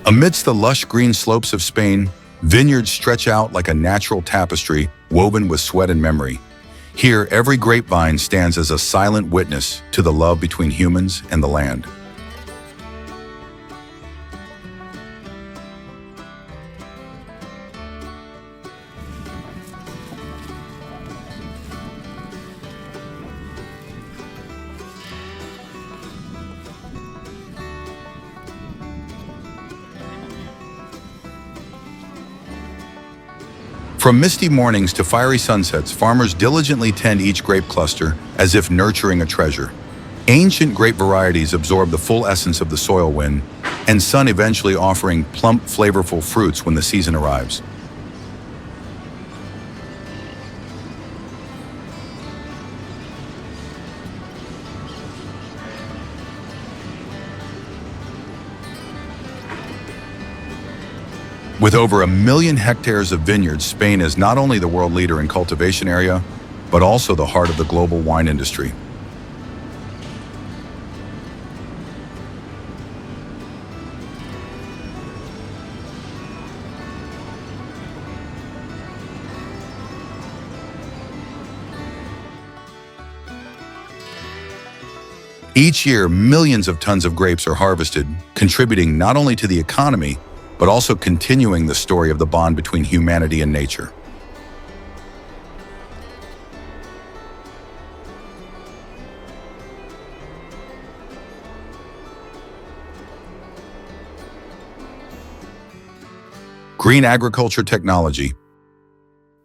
Amidst the lush green slopes of Spain, vineyards stretch out like a natural tapestry woven with sweat and memory. Here, every grapevine stands as a silent witness to the love between humans and the land. From misty mornings to fiery sunsets, farmers diligently tend each grape cluster as if nurturing a treasure. Ancient grape varieties absorb the full essence of the soil wind and sun, eventually offering plump, flavorful fruits when the season arrives. With over 1 million hectares of vineyards, Spain is not only the world leader in cultivation area, but also the heart of the global wine industry. Each year, millions of tons of grapes are harvested, contributing not only to the economy, but also continuing the story of the bond between humanity and nature. Green agriculture technology,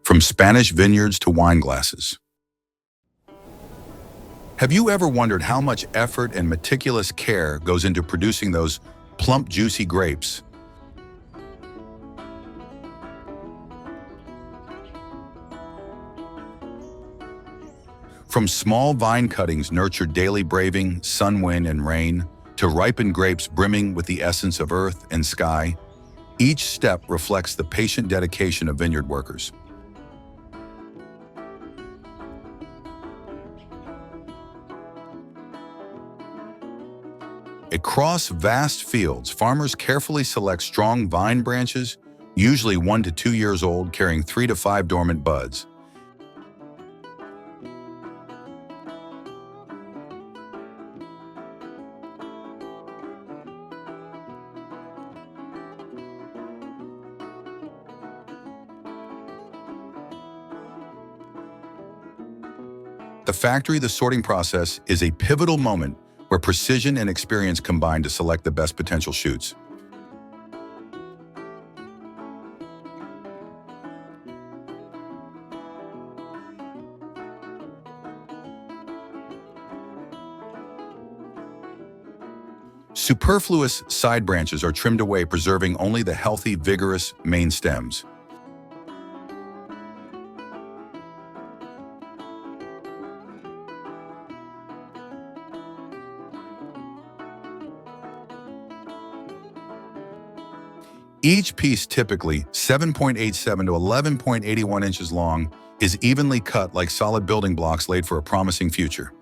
from Spanish vineyards to wine glasses. Have you ever wondered how much effort and meticulous care goes into producing those plump, juicy grapes? From small vine cuttings nurtured daily braving sun, wind, and rain, to ripened grapes brimming with the essence of earth and sky, each step reflects the patient dedication of vineyard workers. Across vast fields, farmers carefully select strong vine branches, usually 1 to 2 years old, carrying 3 to 5 dormant buds. The factory, the sorting process, is a pivotal moment where precision and experience combine to select the best potential shoots. Superfluous side branches are trimmed away, preserving only the healthy, vigorous main stems. Each piece, typically 7.87 to 11.81 inches long, is evenly cut like solid building blocks laid for a promising future.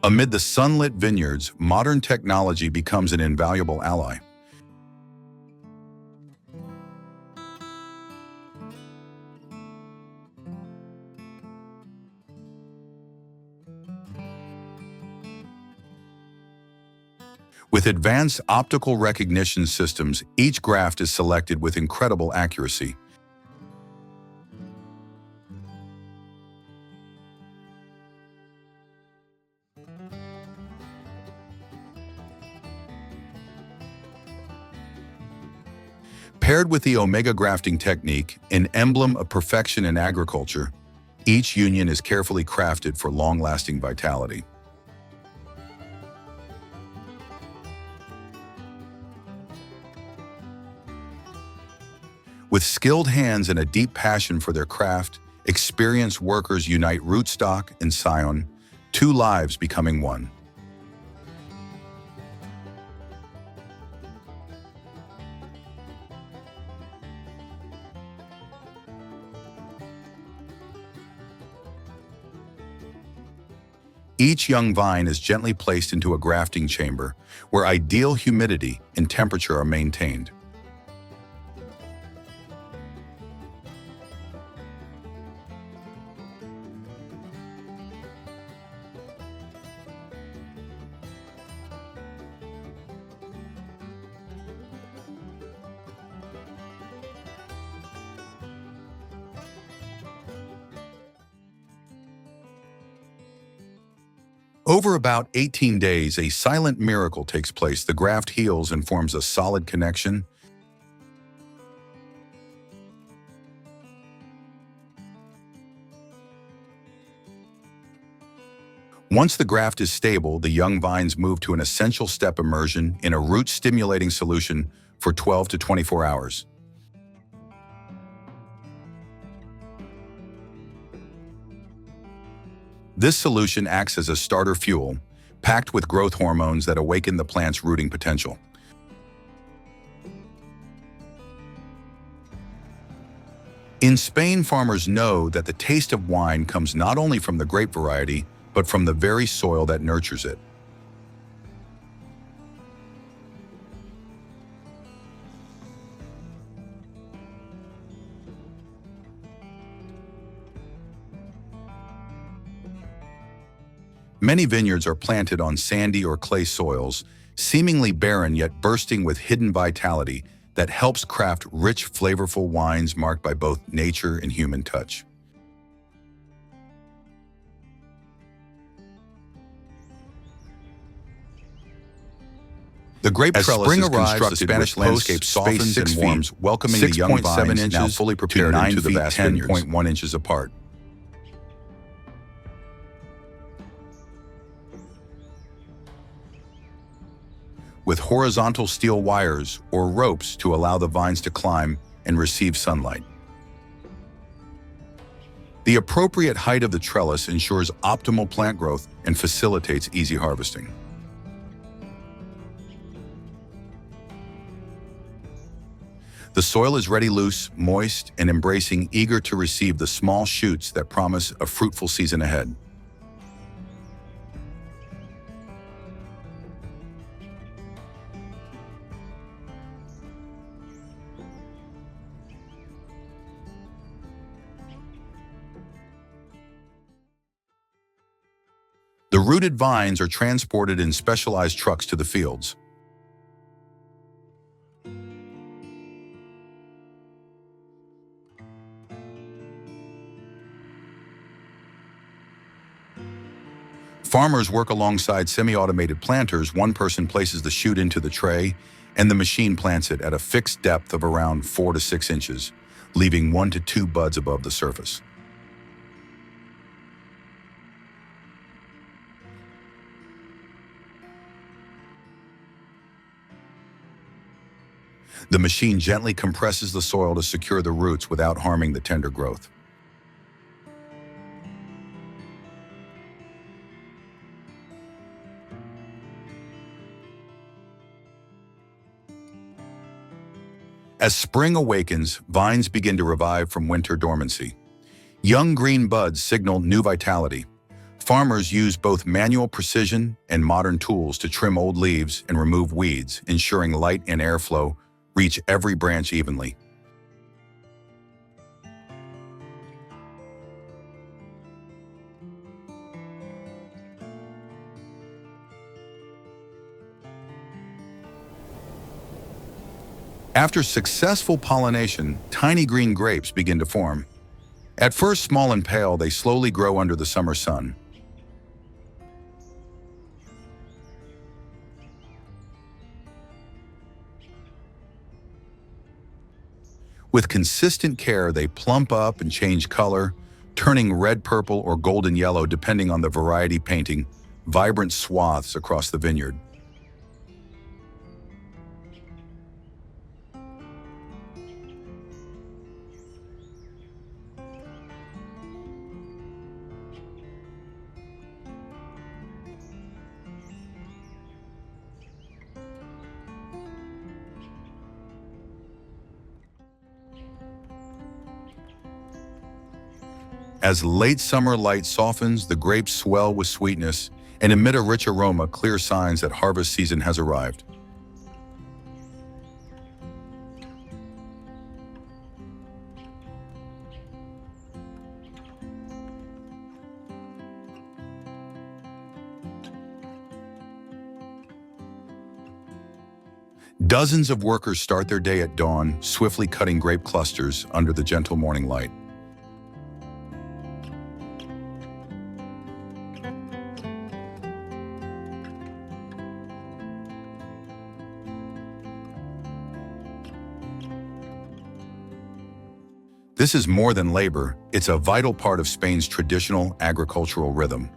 Amid the sunlit vineyards, modern technology becomes an invaluable ally. With advanced optical recognition systems, each graft is selected with incredible accuracy. Paired with the omega grafting technique, an emblem of perfection in agriculture, each union is carefully crafted for long-lasting vitality. With skilled hands and a deep passion for their craft, experienced workers unite rootstock and scion, 2 lives becoming one. Each young vine is gently placed into a grafting chamber where ideal humidity and temperature are maintained. Over about 18 days, a silent miracle takes place. The graft heals and forms a solid connection. Once the graft is stable, the young vines move to an essential step: immersion in a root-stimulating solution for 12 to 24 hours. This solution acts as a starter fuel, packed with growth hormones that awaken the plant's rooting potential. In Spain, farmers know that the taste of wine comes not only from the grape variety, but from the very soil that nurtures it. Many vineyards are planted on sandy or clay soils, seemingly barren yet bursting with hidden vitality that helps craft rich, flavorful wines marked by both nature and human touch. The grape trellis is constructed. The Spanish landscape softens and warms, welcoming the young vines, now fully prepared, into the vast vineyards, 10.1 inches apart. With horizontal steel wires or ropes to allow the vines to climb and receive sunlight. The appropriate height of the trellis ensures optimal plant growth and facilitates easy harvesting. The soil is ready, loose, moist, and embracing, eager to receive the small shoots that promise a fruitful season ahead. The rooted vines are transported in specialized trucks to the fields. Farmers work alongside semi-automated planters. One person places the shoot into the tray, and the machine plants it at a fixed depth of around 4 to 6 inches, leaving 1 to 2 buds above the surface. The machine gently compresses the soil to secure the roots without harming the tender growth. As spring awakens, vines begin to revive from winter dormancy. Young green buds signal new vitality. Farmers use both manual precision and modern tools to trim old leaves and remove weeds, ensuring light and airflow reach every branch evenly. After successful pollination, tiny green grapes begin to form. At first small and pale, they slowly grow under the summer sun. With consistent care, they plump up and change color, turning red, purple, or golden yellow depending on the variety, painting vibrant swaths across the vineyard. As late summer light softens, the grapes swell with sweetness and emit a rich aroma, clear signs that harvest season has arrived. Dozens of workers start their day at dawn, swiftly cutting grape clusters under the gentle morning light. This is more than labor, it's a vital part of Spain's traditional agricultural rhythm.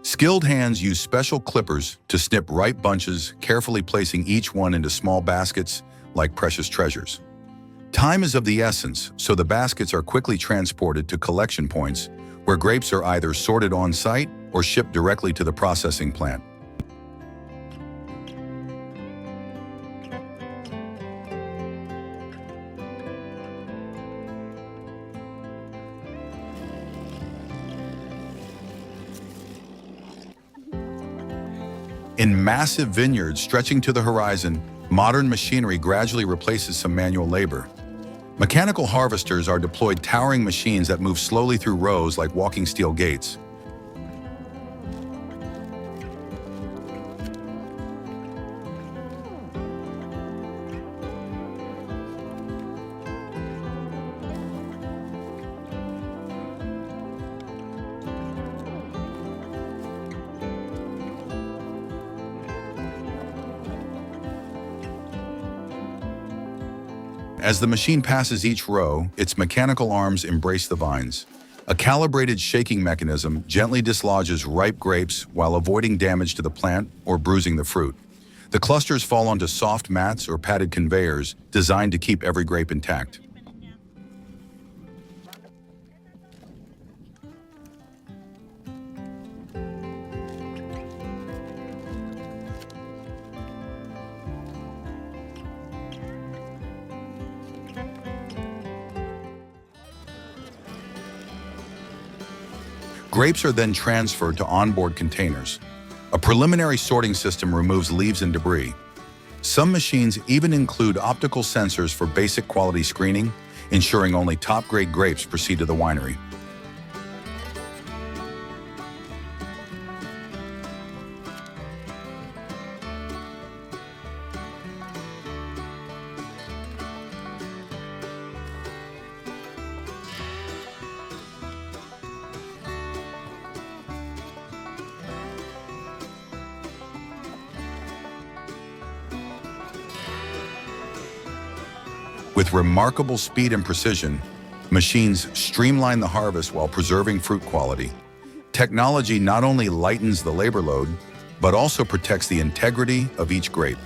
Skilled hands use special clippers to snip ripe bunches, carefully placing each one into small baskets like precious treasures. Time is of the essence, so the baskets are quickly transported to collection points where grapes are either sorted on site or shipped directly to the processing plant. In massive vineyards stretching to the horizon, modern machinery gradually replaces some manual labor. Mechanical harvesters are deployed, towering machines that move slowly through rows like walking steel gates. As the machine passes each row, its mechanical arms embrace the vines. A calibrated shaking mechanism gently dislodges ripe grapes while avoiding damage to the plant or bruising the fruit. The clusters fall onto soft mats or padded conveyors designed to keep every grape intact. Grapes are then transferred to onboard containers. A preliminary sorting system removes leaves and debris. Some machines even include optical sensors for basic quality screening, ensuring only top-grade grapes proceed to the winery. With remarkable speed and precision, machines streamline the harvest while preserving fruit quality. Technology not only lightens the labor load, but also protects the integrity of each grape.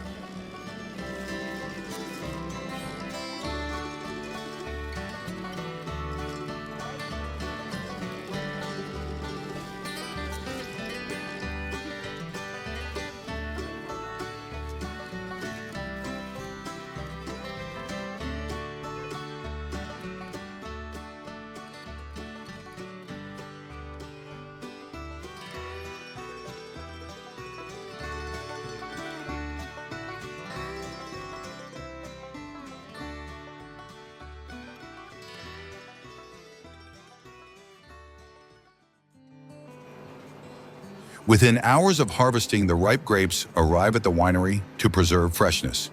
Within hours of harvesting, the ripe grapes arrive at the winery to preserve freshness.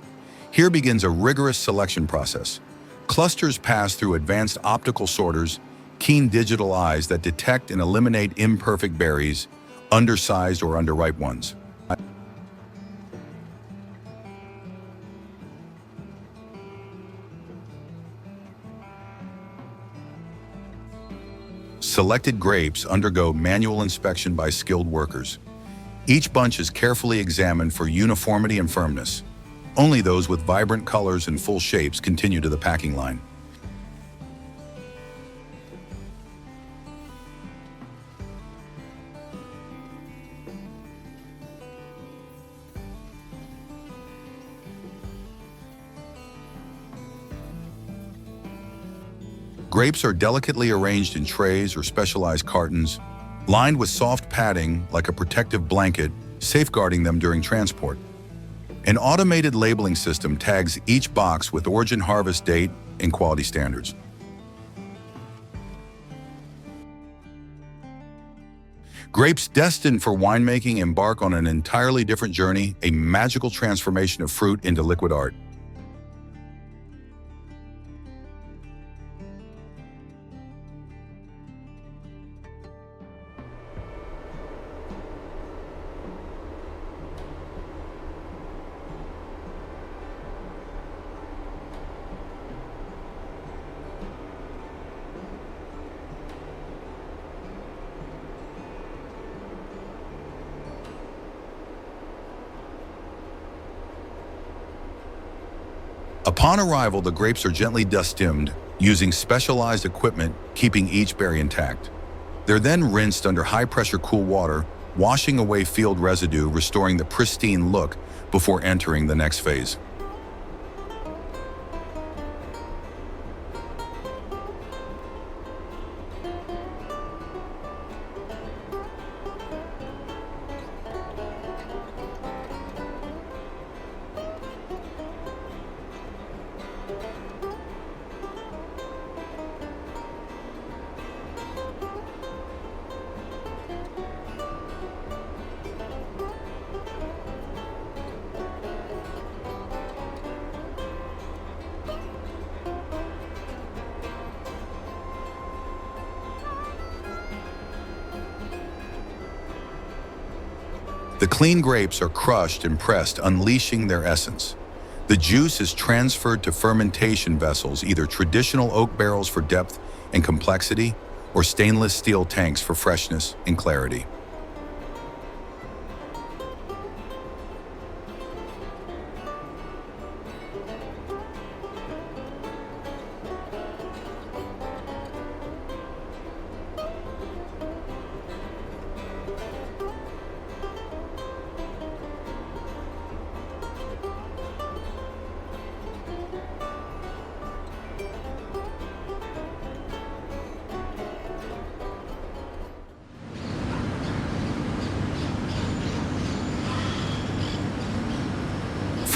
Here begins a rigorous selection process. Clusters pass through advanced optical sorters, keen digital eyes that detect and eliminate imperfect berries, undersized or underripe ones. Selected grapes undergo manual inspection by skilled workers. Each bunch is carefully examined for uniformity and firmness. Only those with vibrant colors and full shapes continue to the packing line. Grapes are delicately arranged in trays or specialized cartons, lined with soft padding like a protective blanket, safeguarding them during transport. An automated labeling system tags each box with origin, harvest date, and quality standards. Grapes destined for winemaking embark on an entirely different journey, a magical transformation of fruit into liquid art. Upon arrival, the grapes are gently dust-stemmed, using specialized equipment, keeping each berry intact. They're then rinsed under high-pressure cool water, washing away field residue, restoring the pristine look before entering the next phase. The clean grapes are crushed and pressed, unleashing their essence. The juice is transferred to fermentation vessels, either traditional oak barrels for depth and complexity, or stainless steel tanks for freshness and clarity.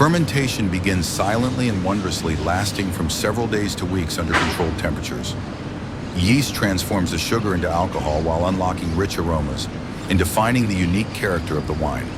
Fermentation begins silently and wondrously, lasting from several days to weeks under controlled temperatures. Yeast transforms the sugar into alcohol while unlocking rich aromas and defining the unique character of the wine.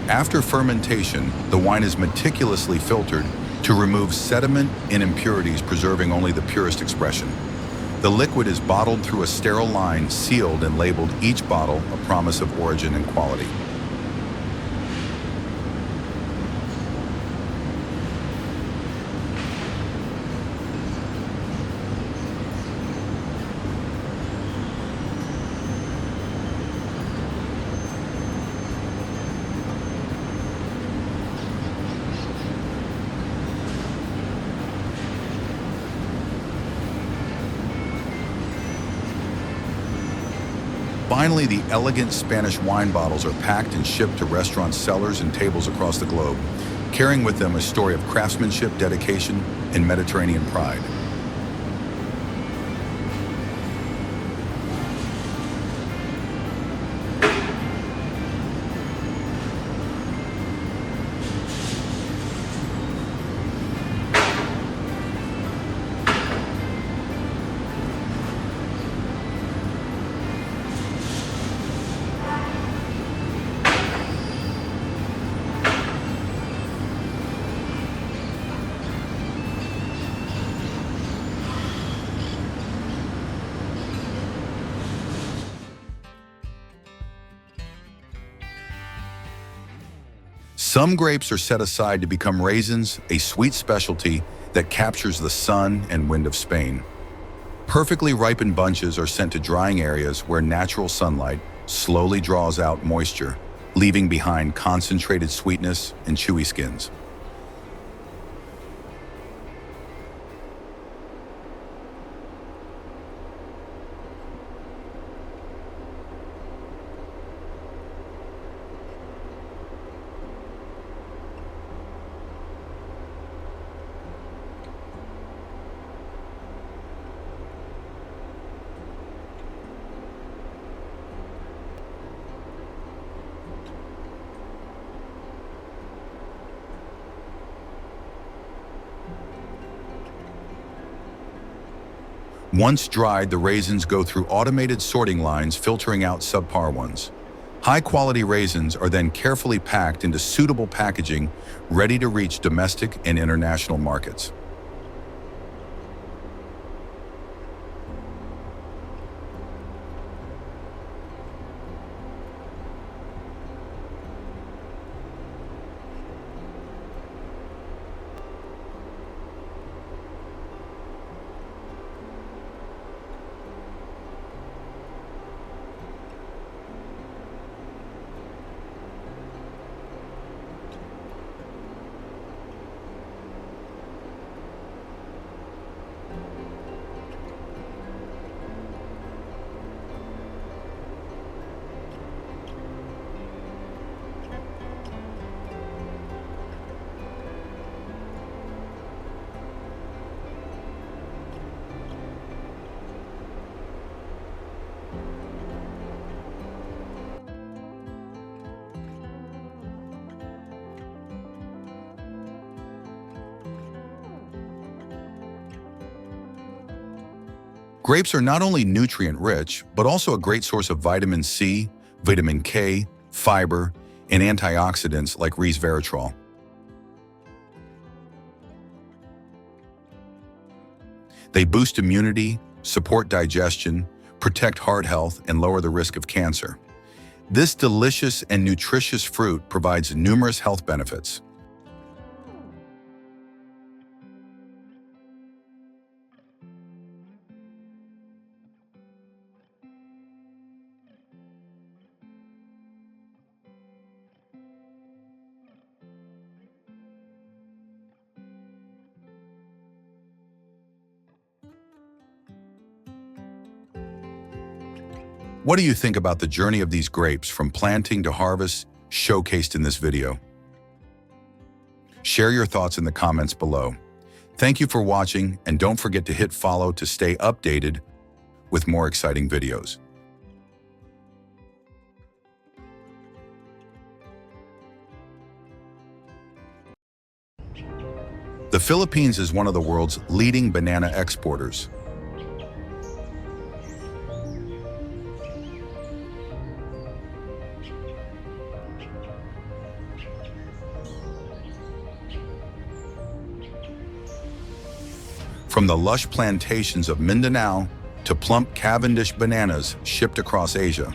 After fermentation, the wine is meticulously filtered to remove sediment and impurities, preserving only the purest expression. The liquid is bottled through a sterile line, sealed and labeled, each bottle a promise of origin and quality. Finally, the elegant Spanish wine bottles are packed and shipped to restaurant cellars and tables across the globe, carrying with them a story of craftsmanship, dedication, and Mediterranean pride. Some grapes are set aside to become raisins, a sweet specialty that captures the sun and wind of Spain. Perfectly ripened bunches are sent to drying areas where natural sunlight slowly draws out moisture, leaving behind concentrated sweetness and chewy skins. Once dried, the raisins go through automated sorting lines, filtering out subpar ones. High-quality raisins are then carefully packed into suitable packaging, ready to reach domestic and international markets. Grapes are not only nutrient-rich, but also a great source of vitamin C, vitamin K, fiber, and antioxidants like resveratrol. They boost immunity, support digestion, protect heart health, and lower the risk of cancer. This delicious and nutritious fruit provides numerous health benefits. What do you think about the journey of these grapes from planting to harvest showcased in this video? Share your thoughts in the comments below. Thank you for watching, and don't forget to hit follow to stay updated with more exciting videos. The Philippines is one of the world's leading banana exporters. From the lush plantations of Mindanao to plump Cavendish bananas shipped across Asia,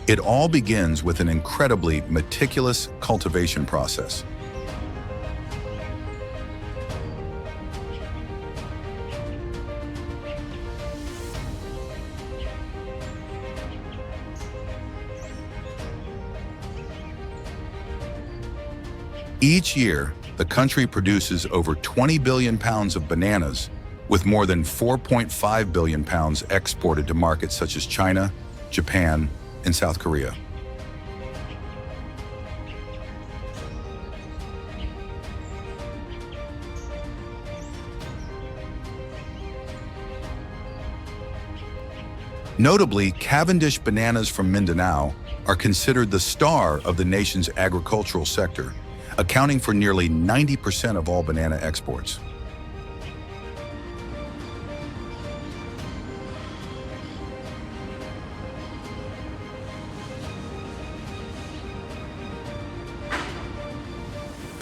it all begins with an incredibly meticulous cultivation process. Each year, the country produces over 20 billion pounds of bananas, with more than 4.5 billion pounds exported to markets such as China, Japan, and South Korea. Notably, Cavendish bananas from Mindanao are considered the star of the nation's agricultural sector, accounting for nearly 90% of all banana exports.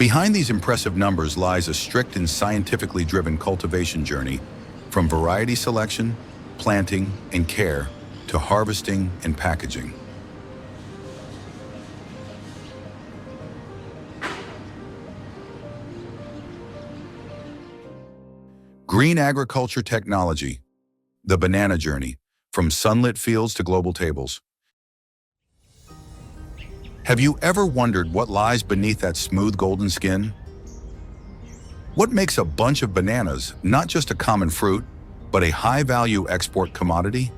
Behind these impressive numbers lies a strict and scientifically driven cultivation journey, from variety selection, planting, and care, to harvesting and packaging. Green agriculture technology, the banana journey, from sunlit fields to global tables. Have you ever wondered what lies beneath that smooth golden skin? What makes a bunch of bananas not just a common fruit, but a high-value export commodity?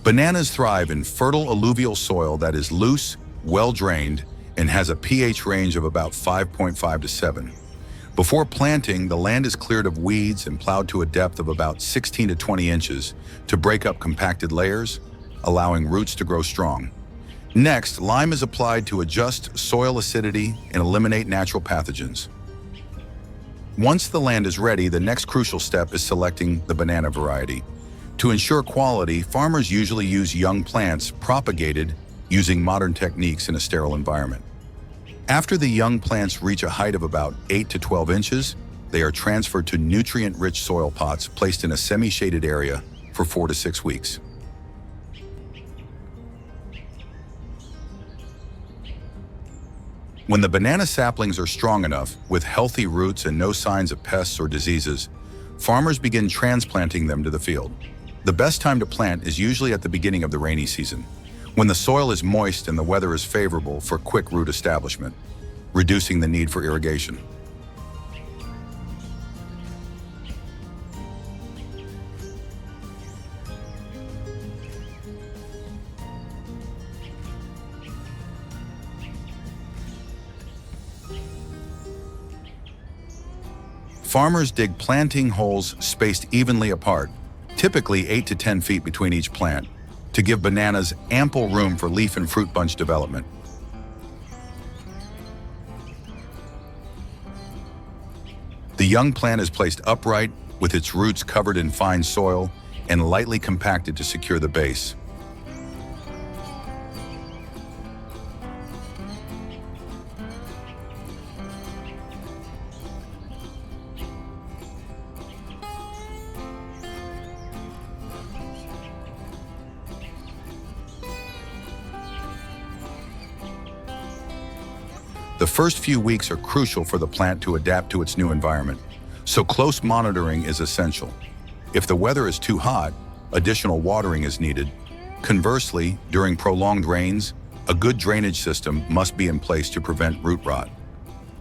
Bananas thrive in fertile alluvial soil that is loose, well-drained, and has a pH range of about 5.5 to 7. Before planting, the land is cleared of weeds and plowed to a depth of about 16 to 20 inches to break up compacted layers, allowing roots to grow strong. Next, lime is applied to adjust soil acidity and eliminate natural pathogens. Once the land is ready, the next crucial step is selecting the banana variety. To ensure quality, farmers usually use young plants propagated using modern techniques in a sterile environment. After the young plants reach a height of about 8 to 12 inches, they are transferred to nutrient-rich soil pots placed in a semi-shaded area for 4 to 6 weeks. When the banana saplings are strong enough, with healthy roots and no signs of pests or diseases, farmers begin transplanting them to the field. The best time to plant is usually at the beginning of the rainy season, when the soil is moist and the weather is favorable for quick root establishment, reducing the need for irrigation. Farmers dig planting holes spaced evenly apart, typically 8 to 10 feet between each plant, to give bananas ample room for leaf and fruit bunch development. The young plant is placed upright, with its roots covered in fine soil and lightly compacted to secure the base. The first few weeks are crucial for the plant to adapt to its new environment, so close monitoring is essential. If the weather is too hot, additional watering is needed. Conversely, during prolonged rains, a good drainage system must be in place to prevent root rot.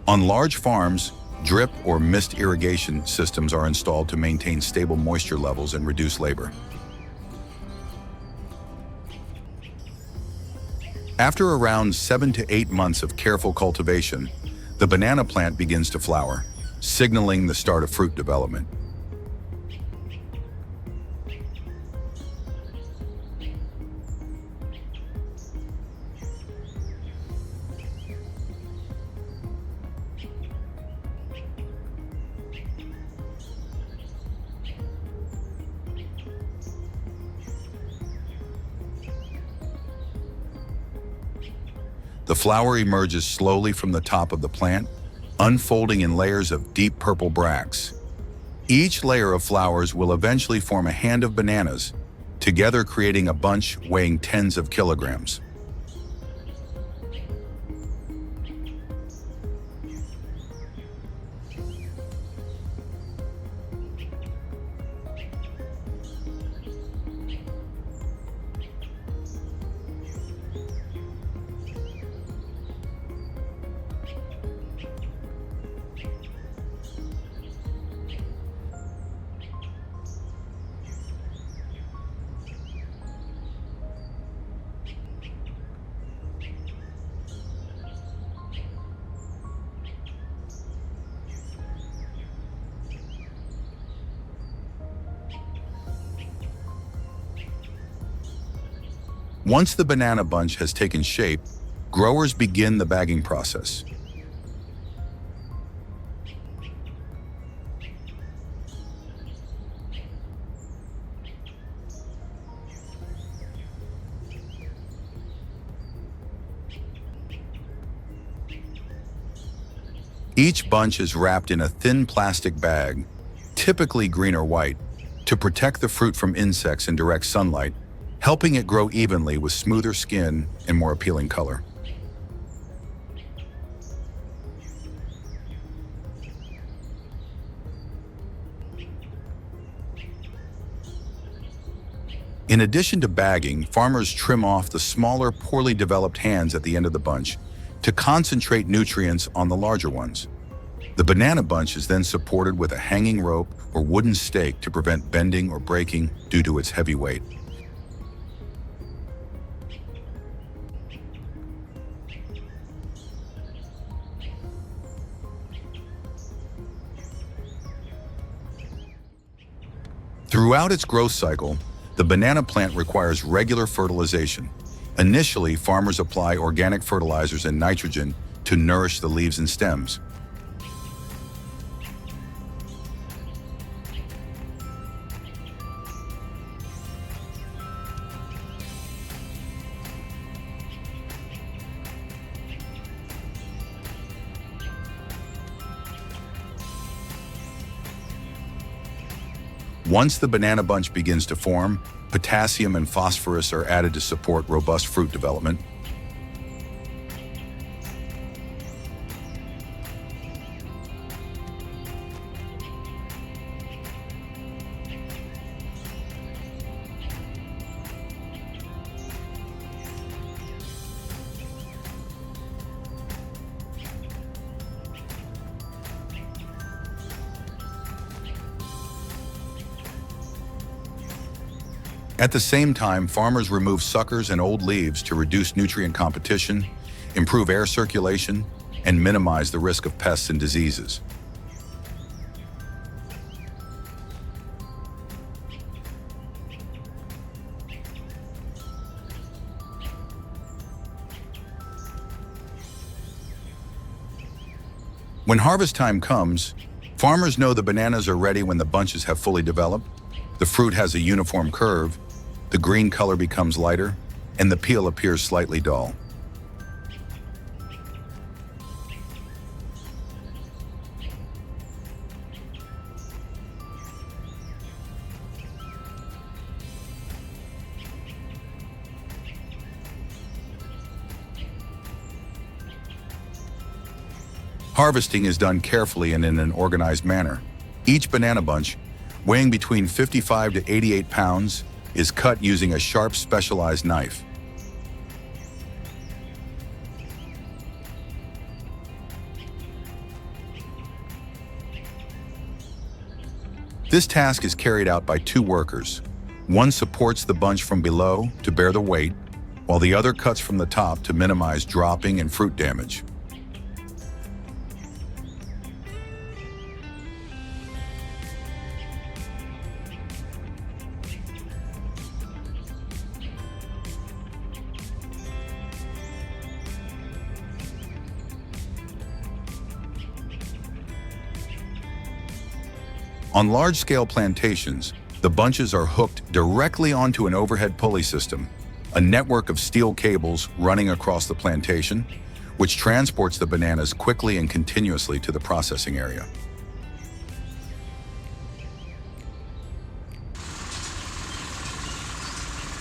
On large farms, drip or mist irrigation systems are installed to maintain stable moisture levels and reduce labor. After around 7 to 8 months of careful cultivation, the banana plant begins to flower, signaling the start of fruit development. The flower emerges slowly from the top of the plant, unfolding in layers of deep purple bracts. Each layer of flowers will eventually form a hand of bananas, together creating a bunch weighing tens of kilograms. Once the banana bunch has taken shape, growers begin the bagging process. Each bunch is wrapped in a thin plastic bag, typically green or white, to protect the fruit from insects and direct sunlight, helping it grow evenly with smoother skin and more appealing color. In addition to bagging, farmers trim off the smaller, poorly developed hands at the end of the bunch to concentrate nutrients on the larger ones. The banana bunch is then supported with a hanging rope or wooden stake to prevent bending or breaking due to its heavy weight. Throughout its growth cycle, the banana plant requires regular fertilization. Initially, farmers apply organic fertilizers and nitrogen to nourish the leaves and stems. Once the banana bunch begins to form, potassium and phosphorus are added to support robust fruit development. At the same time, farmers remove suckers and old leaves to reduce nutrient competition, improve air circulation, and minimize the risk of pests and diseases. When harvest time comes, farmers know the bananas are ready when the bunches have fully developed, the fruit has a uniform curve, the green color becomes lighter, and the peel appears slightly dull. Harvesting is done carefully and in an organized manner. Each banana bunch, weighing between 55 to 88 pounds, is cut using a sharp, specialized knife. This task is carried out by two workers. One supports the bunch from below to bear the weight, while the other cuts from the top to minimize dropping and fruit damage. On large-scale plantations, the bunches are hooked directly onto an overhead pulley system, a network of steel cables running across the plantation, which transports the bananas quickly and continuously to the processing area.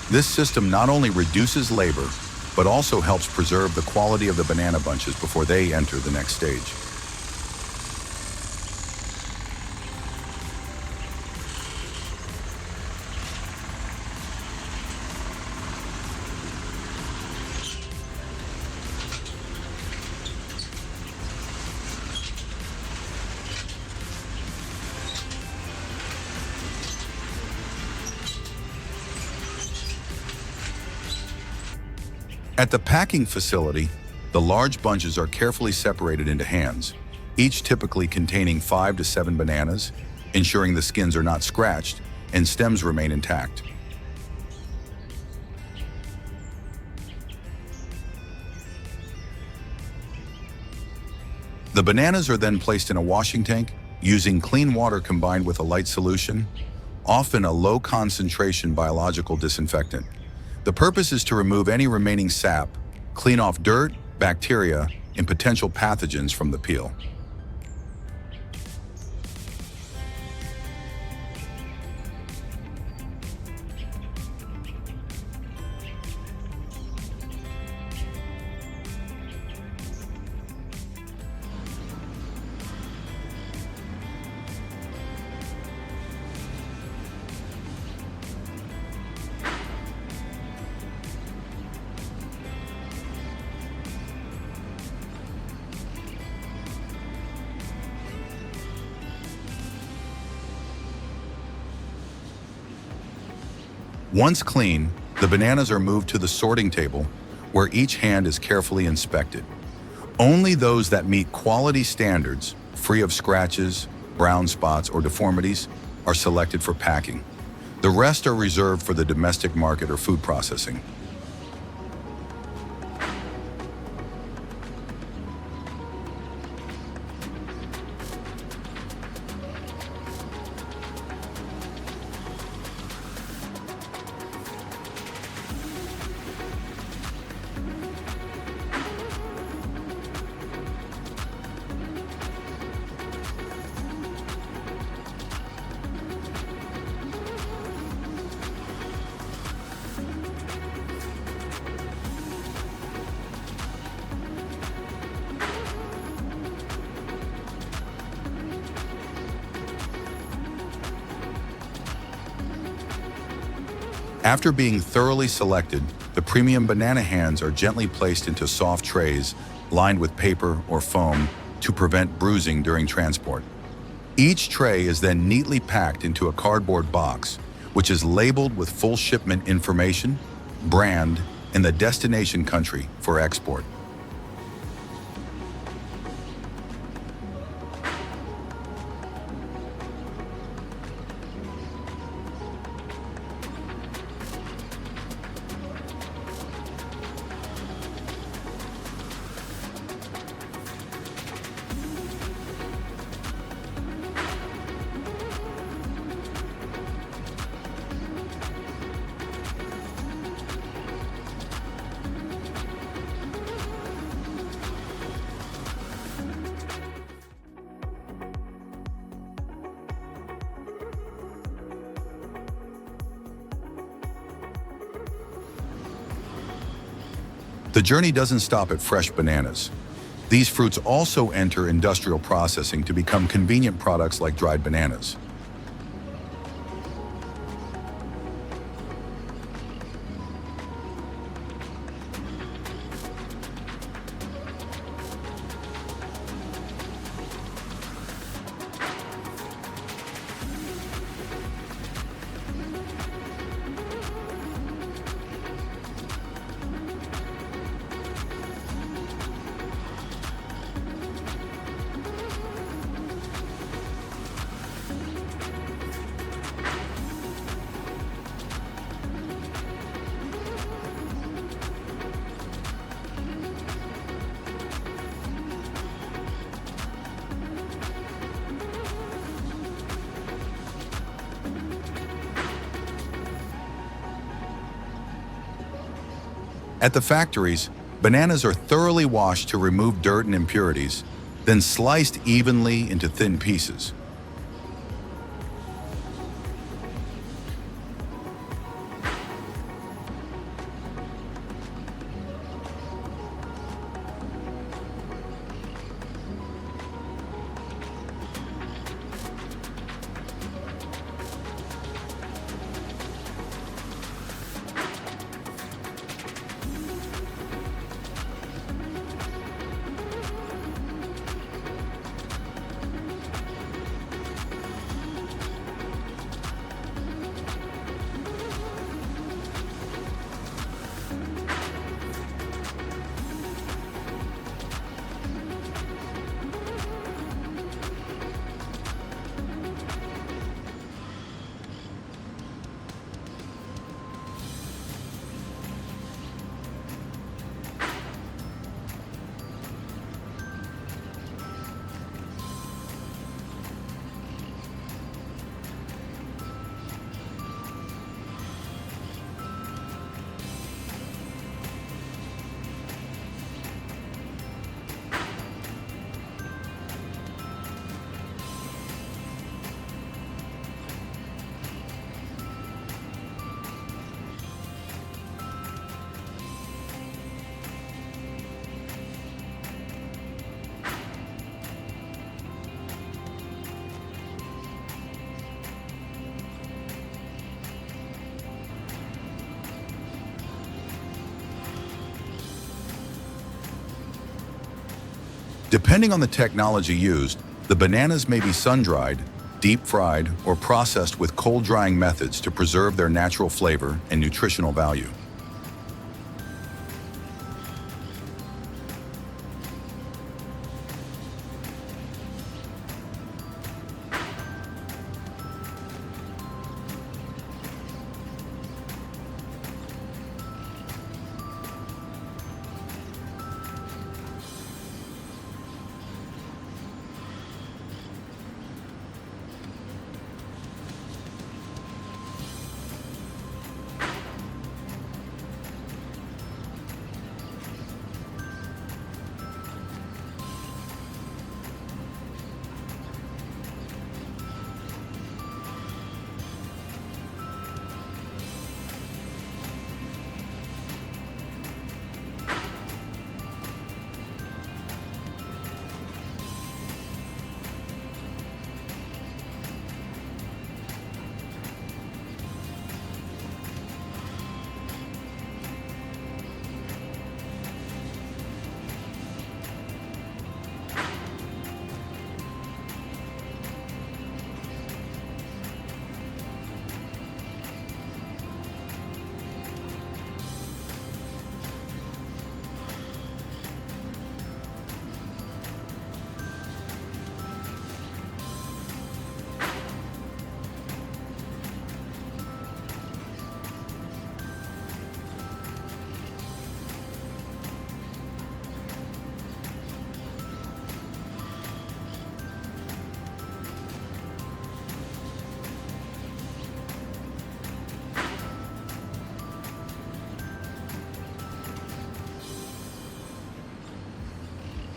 This system not only reduces labor, but also helps preserve the quality of the banana bunches before they enter the next stage. At the packing facility, the large bunches are carefully separated into hands, each typically containing 5 to 7 bananas, ensuring the skins are not scratched and stems remain intact. The bananas are then placed in a washing tank using clean water combined with a light solution, often a low concentration biological disinfectant. The purpose is to remove any remaining sap, clean off dirt, bacteria, and potential pathogens from the peel. Once clean, the bananas are moved to the sorting table, where each hand is carefully inspected. Only those that meet quality standards, free of scratches, brown spots, or deformities, are selected for packing. The rest are reserved for the domestic market or food processing. After being thoroughly selected, the premium banana hands are gently placed into soft trays lined with paper or foam to prevent bruising during transport. Each tray is then neatly packed into a cardboard box, which is labeled with full shipment information, brand, and the destination country for export. The journey doesn't stop at fresh bananas. These fruits also enter industrial processing to become convenient products like dried bananas. At the factories, bananas are thoroughly washed to remove dirt and impurities, then sliced evenly into thin pieces. Depending on the technology used, the bananas may be sun-dried, deep-fried, or processed with cold-drying methods to preserve their natural flavor and nutritional value.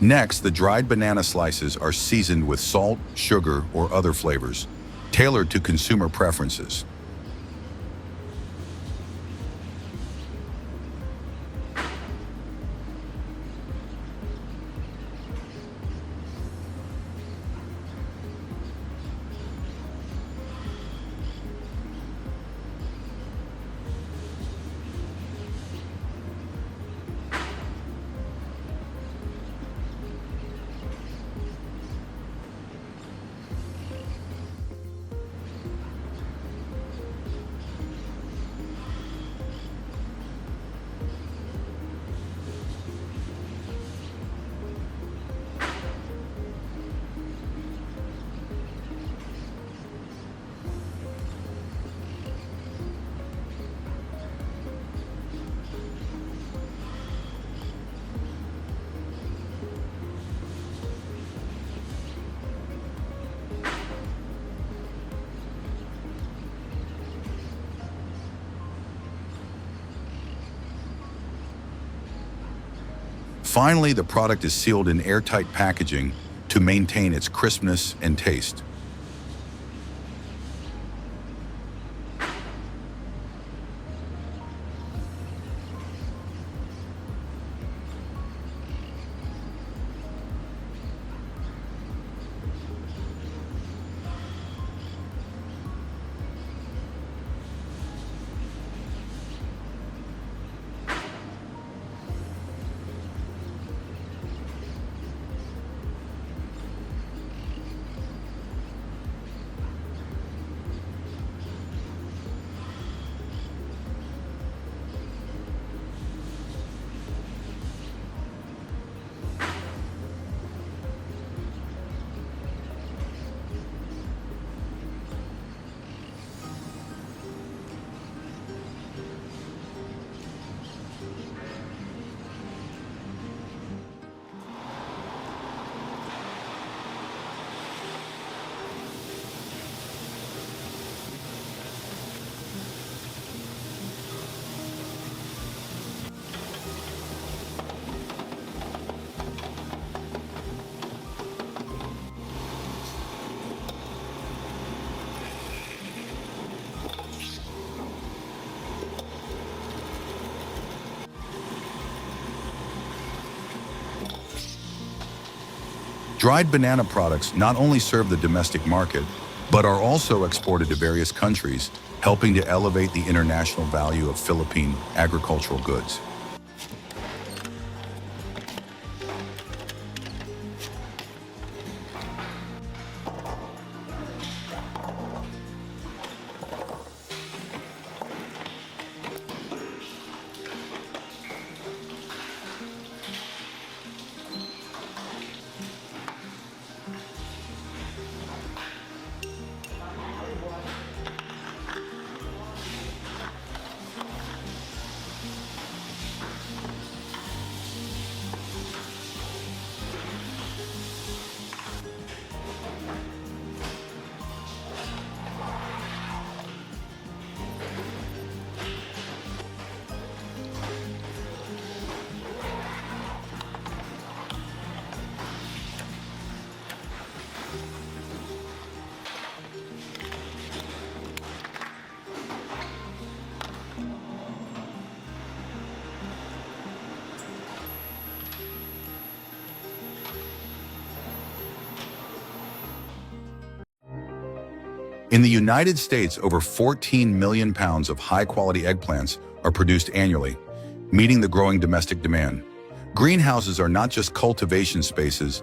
Next, the dried banana slices are seasoned with salt, sugar, or other flavors, tailored to consumer preferences. Finally, the product is sealed in airtight packaging to maintain its crispness and taste. Dried banana products not only serve the domestic market, but are also exported to various countries, helping to elevate the international value of Philippine agricultural goods. In the United States, over 14 million pounds of high-quality eggplants are produced annually, meeting the growing domestic demand. Greenhouses are not just cultivation spaces,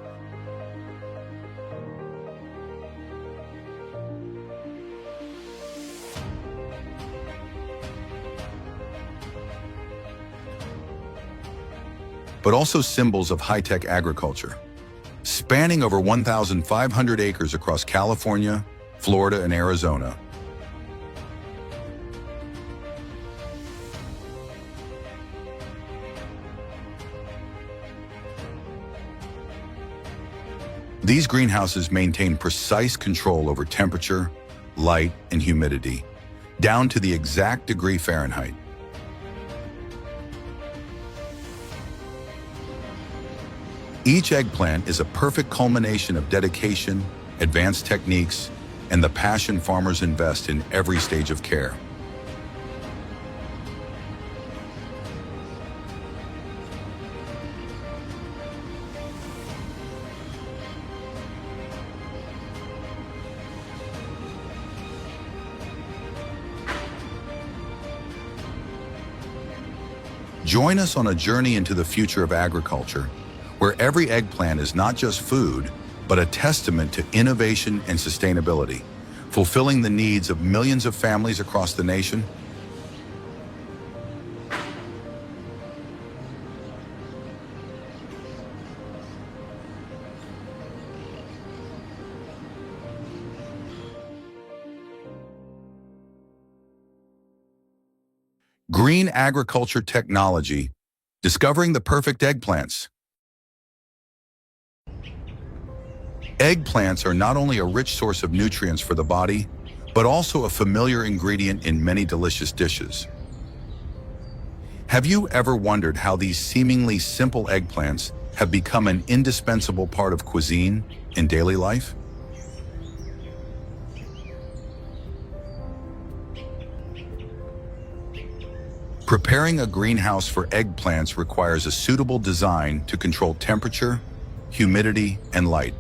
but also symbols of high-tech agriculture. Spanning over 1,500 acres across California, Florida, and Arizona. These greenhouses maintain precise control over temperature, light, and humidity, down to the exact degree Fahrenheit. Each eggplant is a perfect culmination of dedication, advanced techniques, and the passion farmers invest in every stage of care. Join us on a journey into the future of agriculture, where every eggplant is not just food, but a testament to innovation and sustainability, fulfilling the needs of millions of families across the nation. Green agriculture technology, discovering the perfect eggplants. Eggplants are not only a rich source of nutrients for the body, but also a familiar ingredient in many delicious dishes. Have you ever wondered how these seemingly simple eggplants have become an indispensable part of cuisine in daily life? Preparing a greenhouse for eggplants requires a suitable design to control temperature, humidity, and light.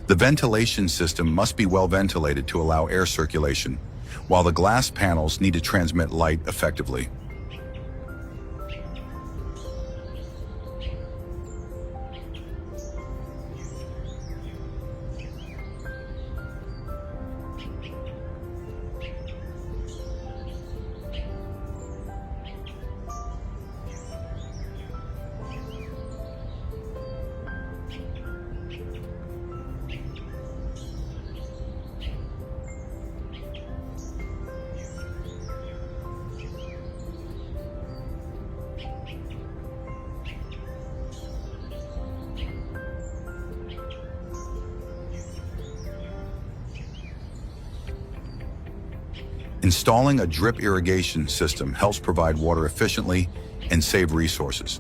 The ventilation system must be well ventilated to allow air circulation, while the glass panels need to transmit light effectively. Installing a drip irrigation system helps provide water efficiently and save resources.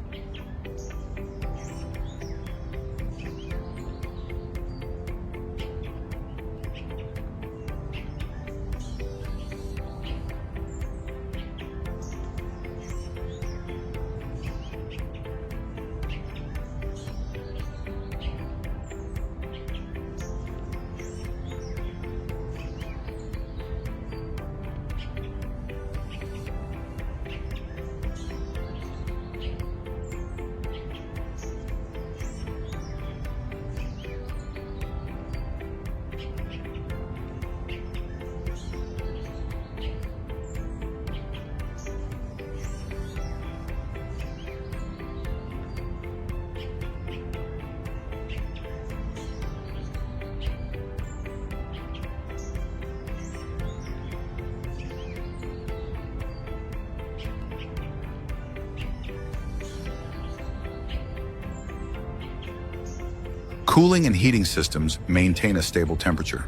Cooling and heating systems maintain a stable temperature.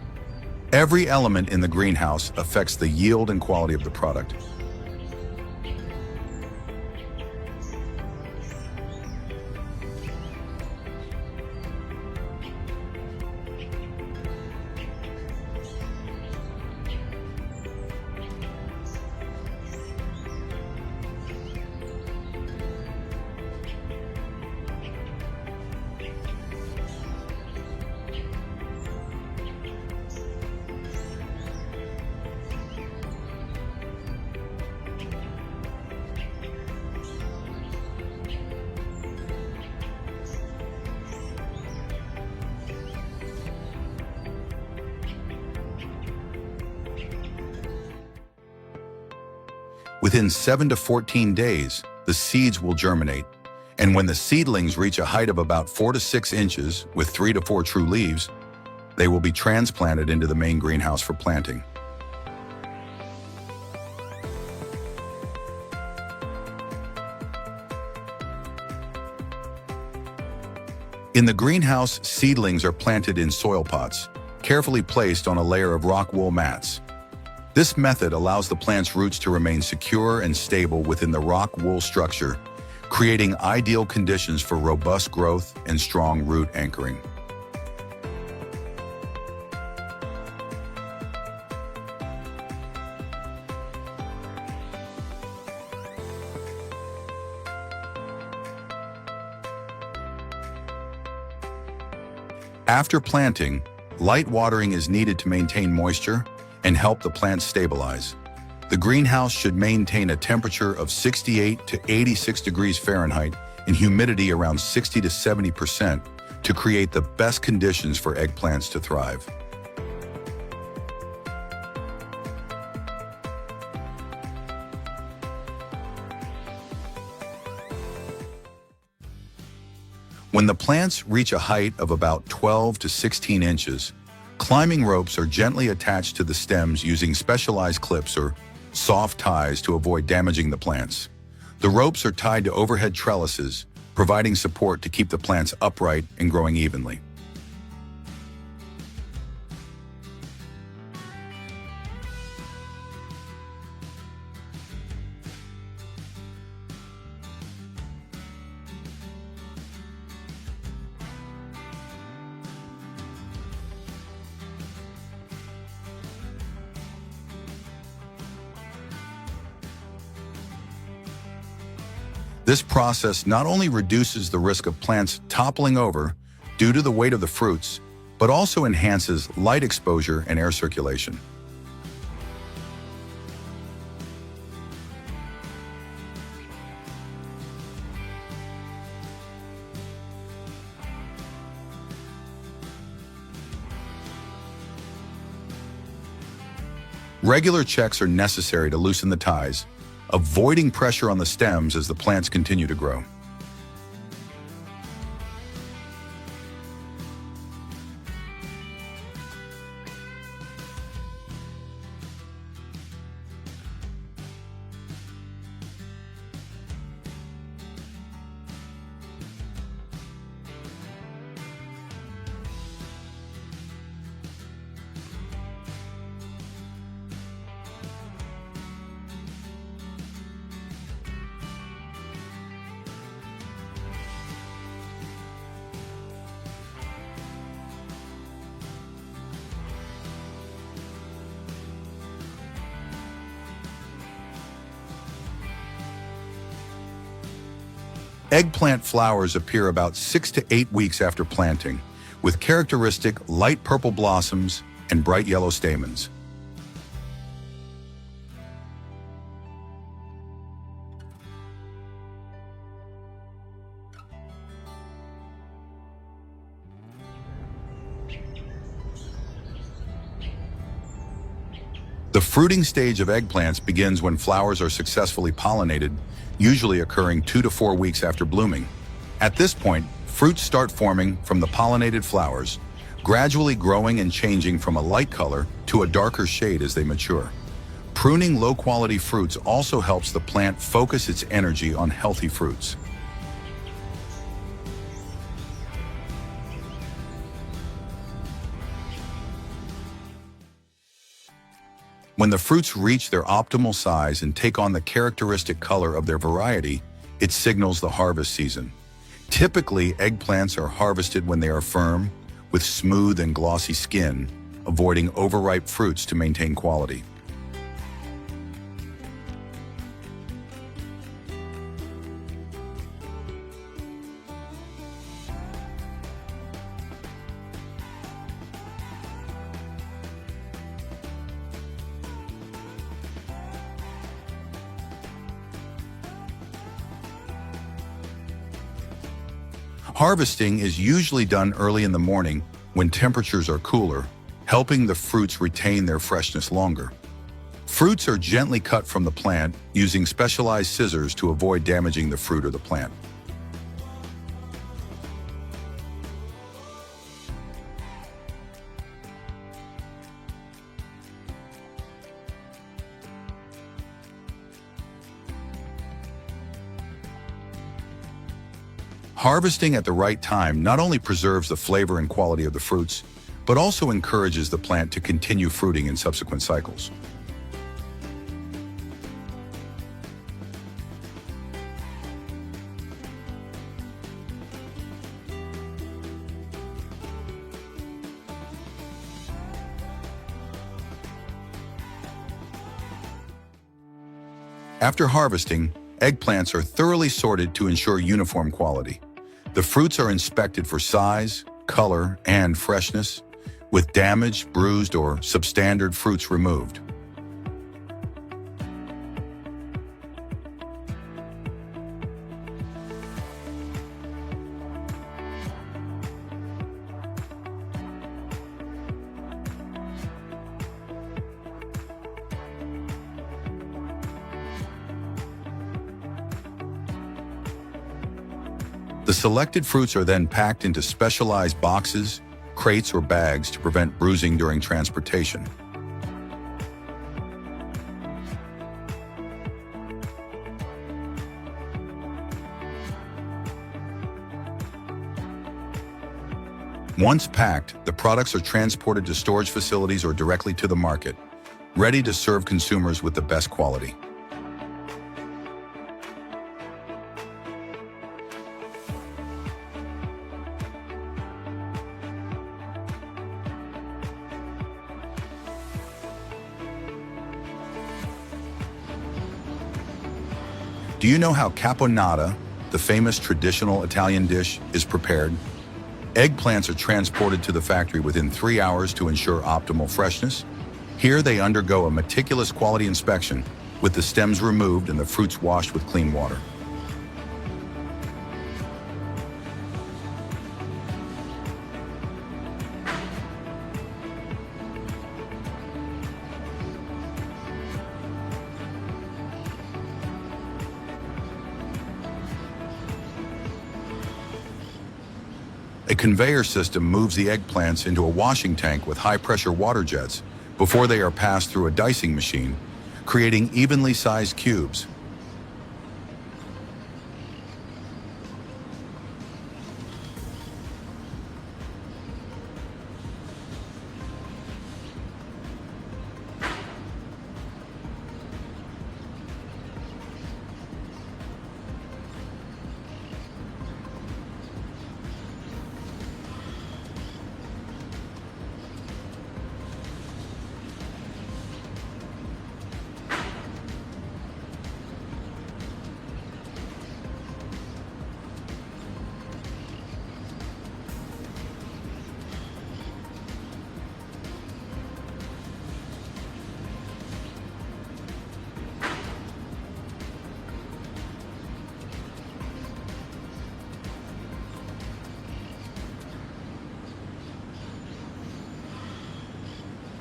Every element in the greenhouse affects the yield and quality of the product. Within 7 to 14 days, the seeds will germinate, and when the seedlings reach a height of about 4 to 6 inches with 3 to 4 true leaves, they will be transplanted into the main greenhouse for planting. In the greenhouse, seedlings are planted in soil pots, carefully placed on a layer of rock wool mats. This method allows the plant's roots to remain secure and stable within the rock wool structure, creating ideal conditions for robust growth and strong root anchoring. After planting, light watering is needed to maintain moisture and help the plants stabilize. The greenhouse should maintain a temperature of 68 to 86 degrees Fahrenheit and humidity around 60 to 70% to create the best conditions for eggplants to thrive. When the plants reach a height of about 12 to 16 inches, climbing ropes are gently attached to the stems using specialized clips or soft ties to avoid damaging the plants. The ropes are tied to overhead trellises, providing support to keep the plants upright and growing evenly. This process not only reduces the risk of plants toppling over due to the weight of the fruits, but also enhances light exposure and air circulation. Regular checks are necessary to loosen the ties, avoiding pressure on the stems as the plants continue to grow. Eggplant flowers appear about 6 to 8 weeks after planting, with characteristic light purple blossoms and bright yellow stamens. The fruiting stage of eggplants begins when flowers are successfully pollinated, usually occurring 2 to 4 weeks after blooming. At this point, fruits start forming from the pollinated flowers, gradually growing and changing from a light color to a darker shade as they mature. Pruning low-quality fruits also helps the plant focus its energy on healthy fruits. When the fruits reach their optimal size and take on the characteristic color of their variety, it signals the harvest season. Typically, eggplants are harvested when they are firm, with smooth and glossy skin, avoiding overripe fruits to maintain quality. Harvesting is usually done early in the morning when temperatures are cooler, helping the fruits retain their freshness longer. Fruits are gently cut from the plant using specialized scissors to avoid damaging the fruit or the plant. Harvesting at the right time not only preserves the flavor and quality of the fruits, but also encourages the plant to continue fruiting in subsequent cycles. After harvesting, eggplants are thoroughly sorted to ensure uniform quality. The fruits are inspected for size, color, and freshness, with damaged, bruised, or substandard fruits removed. The selected fruits are then packed into specialized boxes, crates, or bags to prevent bruising during transportation. Once packed, the products are transported to storage facilities or directly to the market, ready to serve consumers with the best quality. Do you know how Caponata, the famous traditional Italian dish, is prepared? Eggplants are transported to the factory within 3 hours to ensure optimal freshness. Here they undergo a meticulous quality inspection, with the stems removed and the fruits washed with clean water. A conveyor system moves the eggplants into a washing tank with high-pressure water jets before they are passed through a dicing machine, creating evenly sized cubes.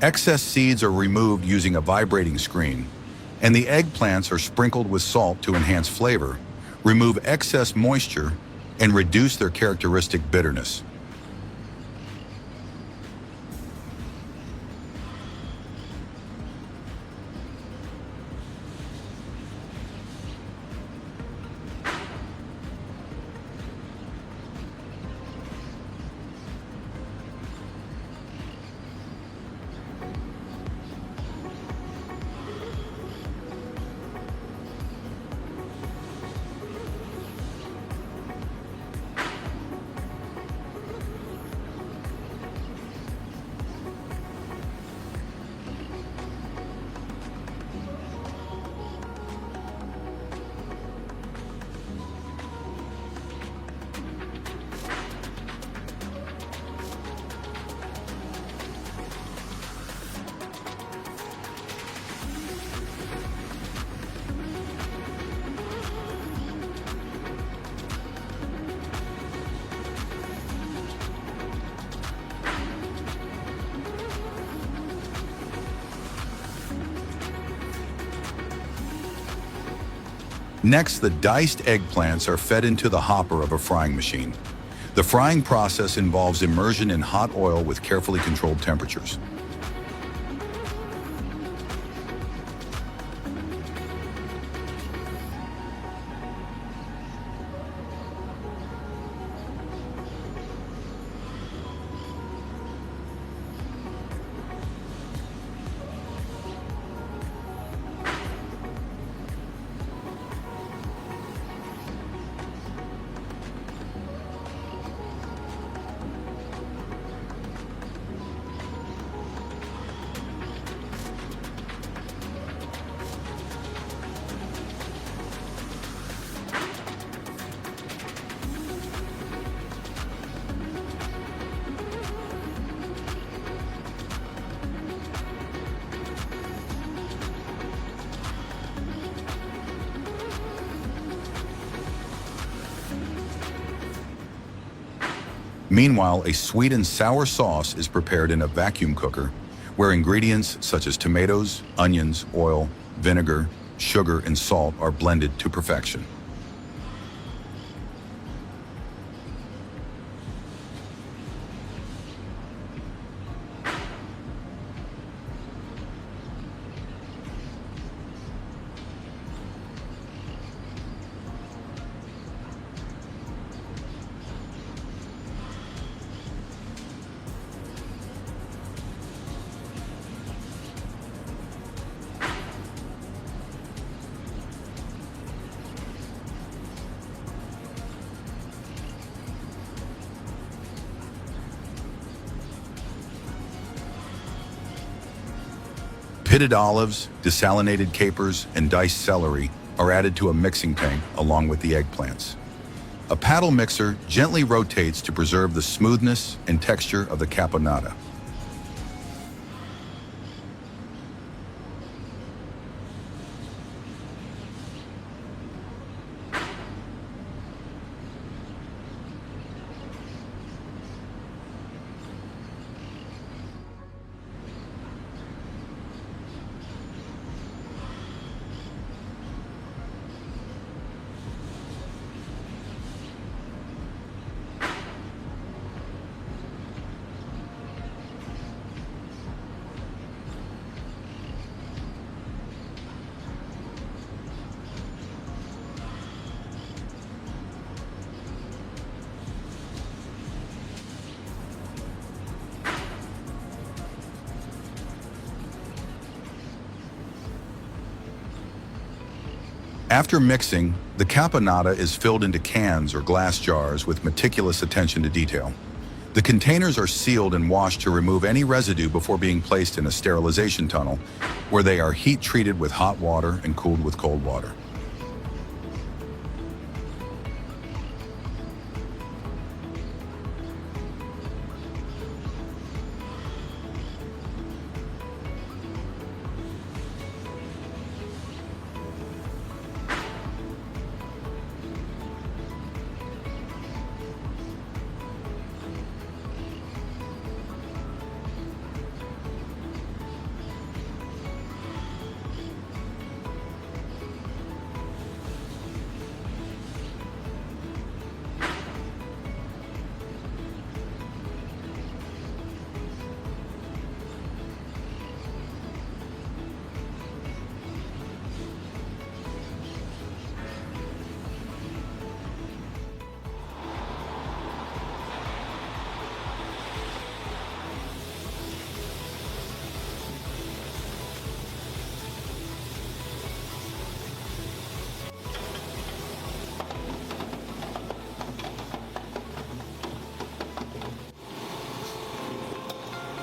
Excess seeds are removed using a vibrating screen, and the eggplants are sprinkled with salt to enhance flavor, remove excess moisture, and reduce their characteristic bitterness. Next, the diced eggplants are fed into the hopper of a frying machine. The frying process involves immersion in hot oil with carefully controlled temperatures. Meanwhile, a sweet and sour sauce is prepared in a vacuum cooker, where ingredients such as tomatoes, onions, oil, vinegar, sugar, and salt are blended to perfection. Pitted olives, desalinated capers, and diced celery are added to a mixing tank along with the eggplants. A paddle mixer gently rotates to preserve the smoothness and texture of the caponata. After mixing, the caponata is filled into cans or glass jars with meticulous attention to detail. The containers are sealed and washed to remove any residue before being placed in a sterilization tunnel, where they are heat treated with hot water and cooled with cold water.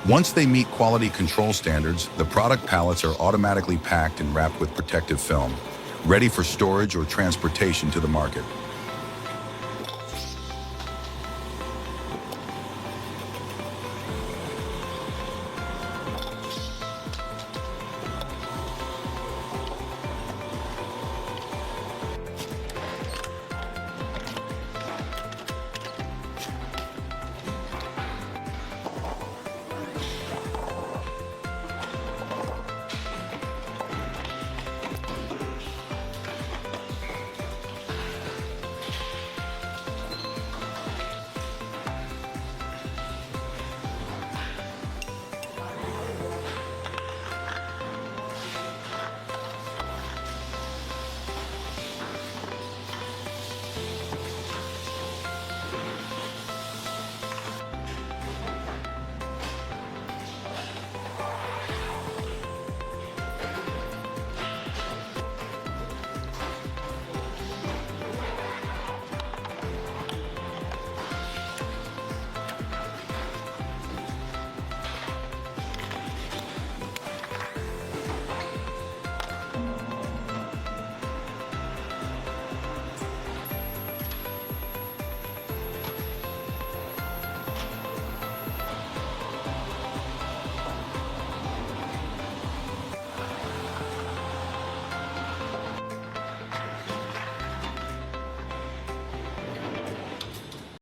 Once they meet quality control standards, the product pallets are automatically packed and wrapped with protective film, ready for storage or transportation to the market.